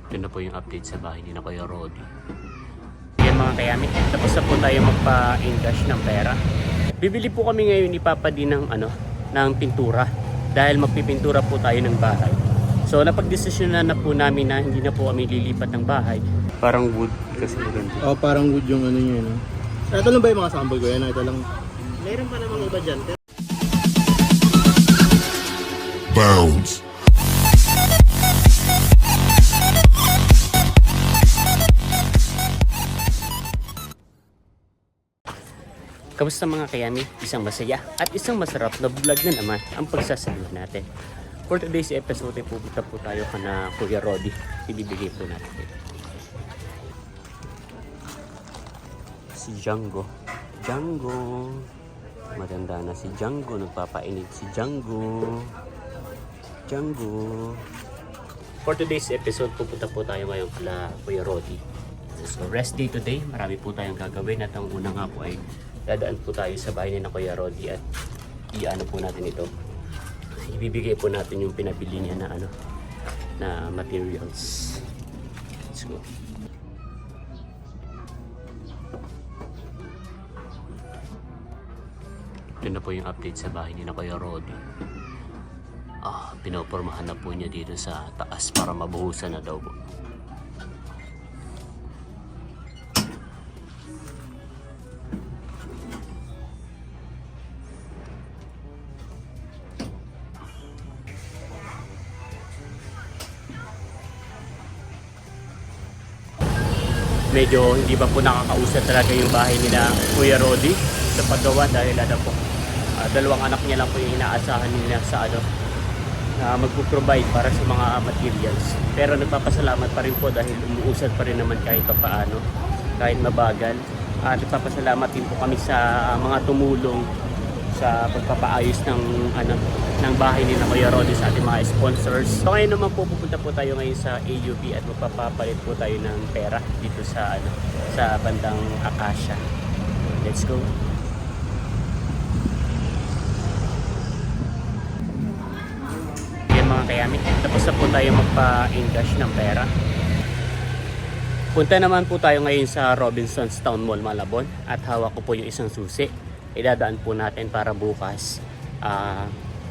Ito na po yung update sa bahay ni na Kuya Rodi. Yan mga kayami, tapos na po tayo magpa-encash ng pera. Bibili po kami ngayon ni Papa din ng, ng pintura. Dahil magpipintura po tayo ng bahay. So napag-desisyonan na po namin na hindi na po kami lilipat ng bahay. Parang wood kasi maganda. Oh, parang wood yung ano niya, no? Ito lang ba yung mga sample ko yan? Ito lang. Meron pa namang iba dyan. Bounds. Kamusta mga kayami? Isang masaya at isang masarap na vlog na naman ang pagsasaluhan natin. For today's episode, pupunta po tayo kana Kuya Rodi. Ibibigay po natin ito. Si Django. Django. Maganda na si Django. Nagpapainit si Django. Django. For today's episode, pupunta po tayo ngayon kala Kuya Rodi. So rest day today. Marami po tayong gagawin at ang una nga po ay dadaan po tayo sa bahay ni na Kuya Rodi at i-ano po natin ito. Ibibigay po natin yung pinabili niya na na materials. Let's go. Ito na po yung update sa bahay ni na Kuya Rodi. Pinopormahan na po niya dito sa taas para mabuhusan na daw po. Medyo hindi ba po nakakausap talaga yung bahay nila Kuya Rodi sa paggawa dahil po dalawang anak niya lang po yung inaasahan nila sa na magpo-provide para sa mga materials. Pero nagpapasalamat pa rin po dahil umuusad pa rin naman kahit paano, kahit mabagal. Nagpapasalamat din po kami sa mga tumulong sa pagpapaayos ng bahay ni na Kuya Rodi sa ating mga sponsors. So ngayon naman po pupunta po tayo ngayon sa AUP at magpapapalit po tayo ng pera dito sa sa bandang Acacia. Let's go. Yan mga kayami, tapos na po tayo magpa-encash ng pera. Punta naman po tayo ngayon sa Robinson's Town Mall, Malabon at hawak ko po yung isang susi. Idadaan po natin para bukas.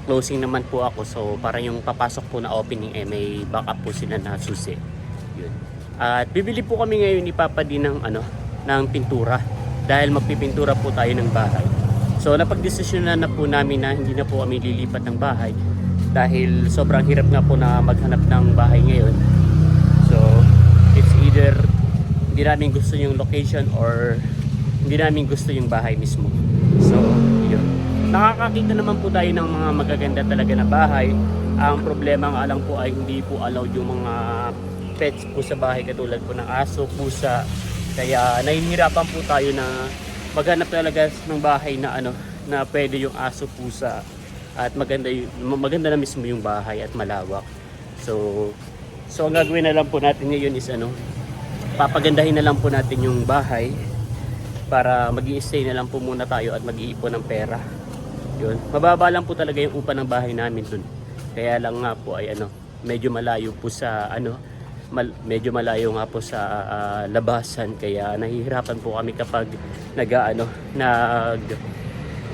Closing naman po ako, so para yung papasok po na opening may backup po sila na susi. Yun. At bibili po kami ngayon ni Papa din ng ng pintura dahil magpipintura po tayo ng bahay. So napag-desisyonan na po namin na hindi na po kami lilipat ng bahay dahil sobrang hirap nga po na maghanap ng bahay ngayon. So it's either hindi namin gusto yung location or hindi namin gusto yung bahay mismo. So yun. Nakakakita naman po tayo ng mga magaganda talaga na bahay. Ang problema nga lang po ay hindi po allowed yung mga pets po sa bahay katulad po ng aso, pusa. Kaya nahihirapan po tayo na maghanap talaga ng bahay na na pwede yung aso, pusa at maganda na mismo yung bahay at malawak. So ang gagawin na lang po natin ngayon is papagandahin na lang po natin yung bahay para mag-i-stay na lang po muna tayo at mag-iipon ng pera. Yun. Mababa lang po talaga yung upa ng bahay namin dun. Kaya lang nga po ay medyo malayo po sa medyo malayo nga po sa labasan, kaya nahihirapan po kami kapag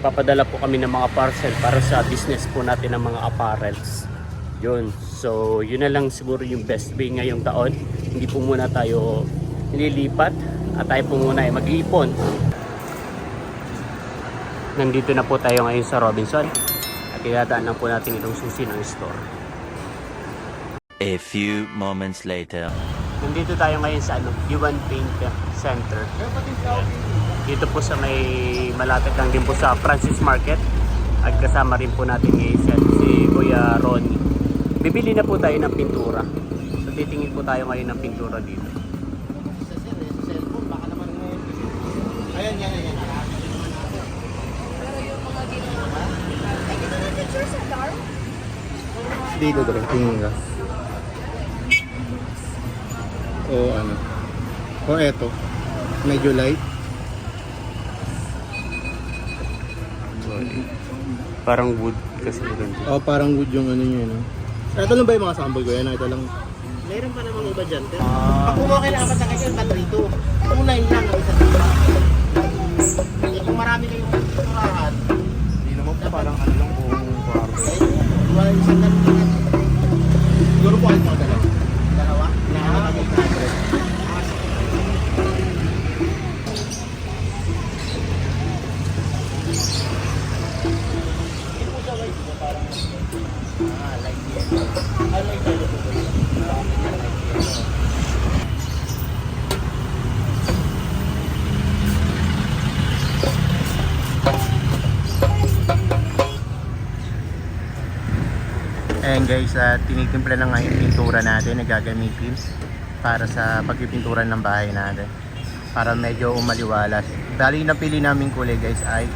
papadala po kami ng mga parcel para sa business po natin ng mga apparels. Yun. So yun na lang siguro yung best way ngayong taon. Hindi po muna tayo nililipat at tayo po muna ay mag-iipon. Nandito na po tayo ngayon sa Robinson at idadaan lang po natin itong susi ng store. A few moments later. Nandito tayo ngayon sa Yuan Paint Center. Dito po sa may malapit lang din po sa Francis Market at kasama rin po natin si Kuya Ronnie. Bibili na po tayo ng pintura. So titingin po tayo ngayon ng pintura dito. Ayan, yan. Dito daw, tingin ka. O eto. Medyo light. Parang wood kasi maganda. Oh, parang wood yung ano niya, no? Ito lang ba yung mga sample ko yan? Ito lang. Meron pa namang iba dyan. Pero, Ah. kung okay lang, basta kayo, tatlito. Kulay lang ang isa't isa. Eh, kung marami kayong turahan, Hindi naman po parang ano lang buong kwarto. wala isang ganun lang. Siguro po kayo mga dalawa. Dalawa? Lahat kami 800. Ayan guys, tinitimpla na nga yung pintura natin na gagamitin para sa pagpipinturan ng bahay natin. Para medyo umaliwalas. Bali yung napili namin kulay guys ay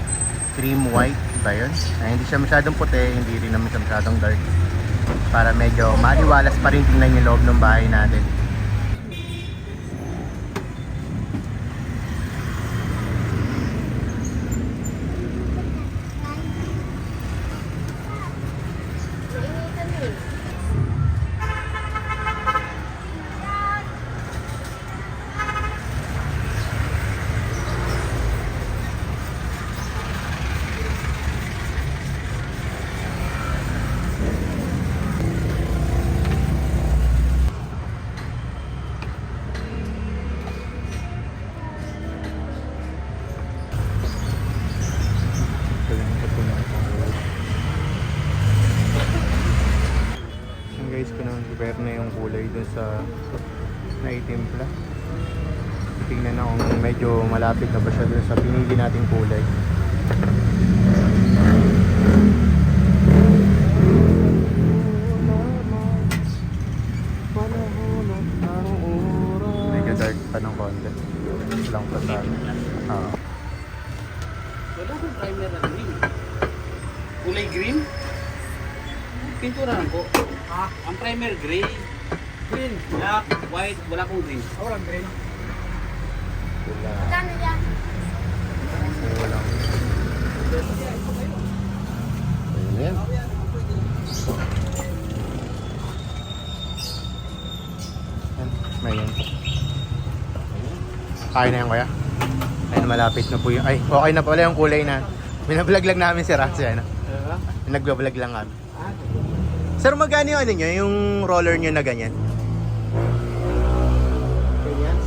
cream white ba yun? Ay, hindi siya masyadong puti, hindi rin naman siya masyadong dark. Para medyo maliwalas pa rin tingnan yung loob ng bahay natin. Yung guys, pinag-prepare na yung kulay dun sa naitimpla. Tingnan na kung medyo malapit na ba siya dun sa pinili nating kulay. Medyo dark pa ng konti. Lang pa sa amin. Wala akong primer na green. Kulay green? Pintura lang po. Ang primer gray. Green. Black, white, wala akong green. Walang green. Wala. Magkano yan? Walang. Ayun yan. Ayan. Kaya na yan kuya? Ayun, malapit na po yung... Ay, okay na pala yung kulay na. Binablog lang namin si Ratsy, ano? Nagbablog lang kami. Sir, magkano yung ano nyo? Yung roller nyo na ganyan? Ganyan,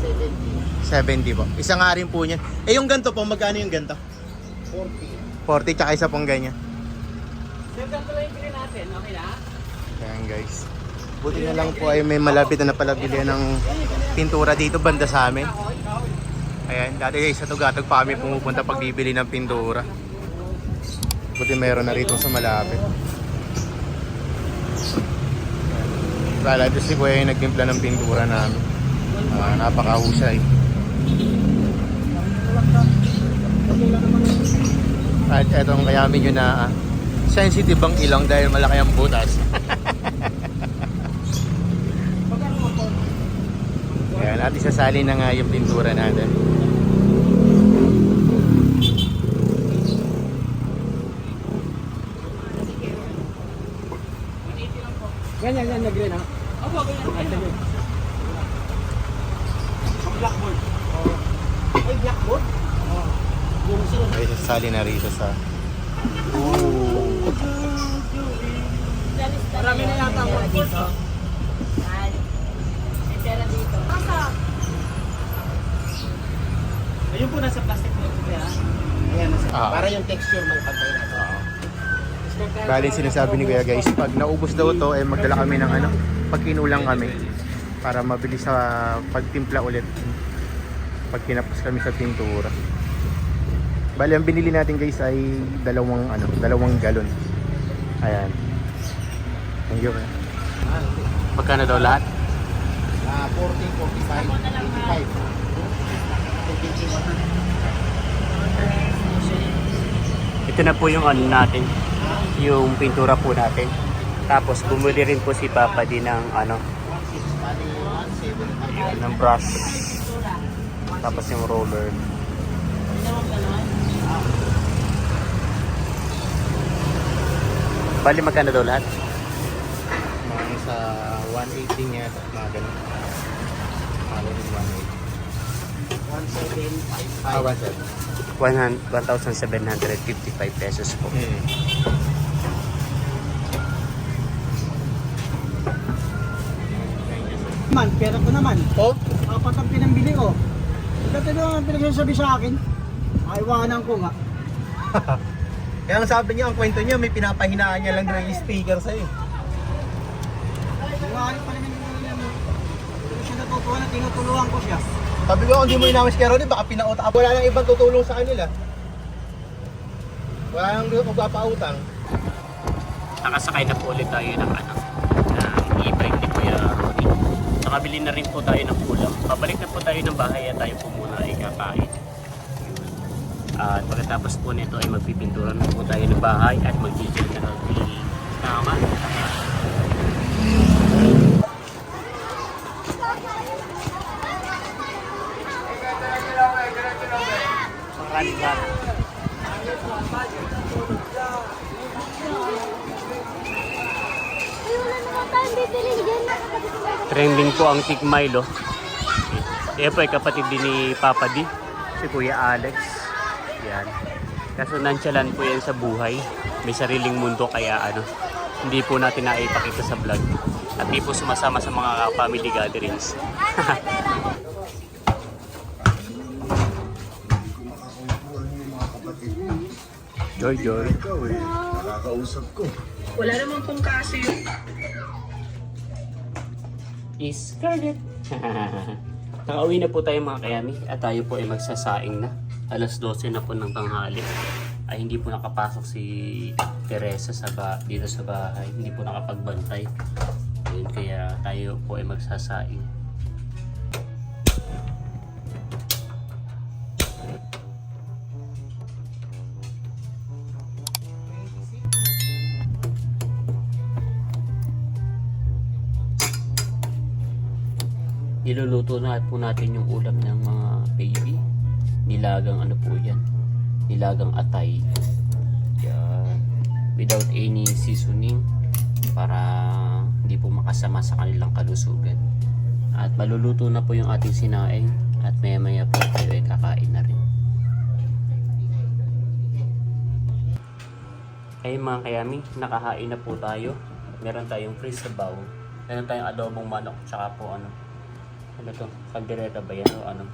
70 po. Isa nga rin po niya. Eh, yung ganito po, magkano yung ganito? 70, 40, tsaka isa pong ganyan. Sir, ganito lang yung green natin. Okay na? Ayan guys. Buti na lang po ay may malapit na napalabili ng pintura dito banda sa amin. Ayan, dati guys sa Tugatog pa kami pumupunta pag bibili ng pintura. Buti meron na rito sa malapit. Kala ito si Kuya yung nagtimpla ng pintura namin. Napakahusay. At etong kayamin nyo na sensitive ang ilong dahil malaki ang butas. Ayan, at isasali na nga yung pintura natin. Ganyan yan na green ha? Opo, ganyan. Ang blackboard. Ay, blackboard? Yung sino? Ay, isasali na rito sa... Marami na yata ang blackboard. May pera dito. Ayun po, nasa plastic po ito kaya. Ayan, Ah. para yung texture ng pantay natin. Bali sinasabi ni Kuya guys, pag naubos daw to, eh magdala kami ng ano, pag kinulang kami para mabilis sa pagtimpla ulit pag kinapos kami sa pintura. Bali ang binili natin guys ay dalawang galon. Ayan. Thank you. Magkano daw lahat? 40, 45, 55. Ito na po yung ano natin. Yung pintura po natin. Tapos bumili rin po si Papa din ng ano, ng brush. Tapos yung roller. Bali magkano daw lahat? sa 180 niya, mga ganun. Mga ganun, 1,755 pesos po. 180. Man, pera ko naman. Oh? Apat ang pinambili ko. Dati naman pinagsasabi sa akin. Iwanan ko nga. Kaya ang sabi niya, ang kwento niya, may pinapahinaan niya lang doon yung speaker sa'yo. Iwanan pa naman yung hindi siya natutuwa na tinutulungan ko siya. Sabi ko, kung hindi mo inamis kay Ronnie, baka pinauta ka. Wala nang ibang tutulong sa kanila. Wala nang magpapautang. Nakasakay na po ulit tayo ng e-bike ni Kuya Ronnie. Nakabili na rin po tayo ng ulam. Pabalik na po tayo ng bahay at tayo po muna ay kakain. At pagkatapos po nito ay magpipintura na po tayo ng bahay at mag-gigil na kami. Tama. Trending po ang Tig Milo. Yan po ay kapatid din ni Papa D, si Kuya Alex. Yan. Kaso nonchalant po yan sa buhay. May sariling mundo kaya hindi po natin naipakita sa vlog. At di po sumasama sa mga family gatherings. Joy. Ikaw eh, nakakausap ko. Wala naman pong kaso yun. Scarlett. Nakauwi na po tayo mga kayami at tayo po ay magsasaing na. Alas 12 na po ng tanghali. Ay hindi po nakapasok si Teresa dito sa bahay. Hindi po nakapagbantay. Ayun, kaya tayo po ay magsasaing. Niluluto na po natin yung ulam ng mga baby. Nilagang po yan. Nilagang atay. Yan. Without any seasoning. Para hindi po makasama sa kanilang kalusugan. At maluluto na po yung ating sinaing. At maya maya po tayo ay kakain na rin. Ayun mga kayami, nakahain na po tayo. Meron tayong free sabaw. Meron tayong adobong manok. Tsaka po ano to? Kaldereta ba yan o ano?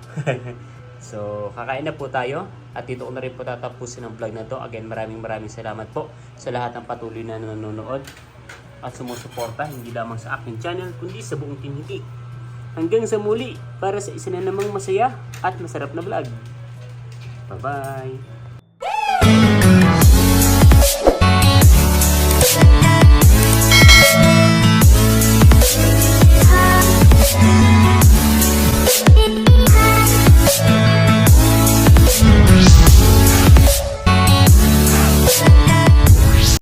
So, kakain na po tayo. At dito ko na rin po tatapusin ang vlog na to. Again, maraming salamat po sa lahat ng patuloy na nanonood at sumusuporta, hindi lamang sa aking channel, kundi sa buong Tinhiti. Hanggang sa muli, para sa isa na namang masaya at masarap na vlog. Bye-bye!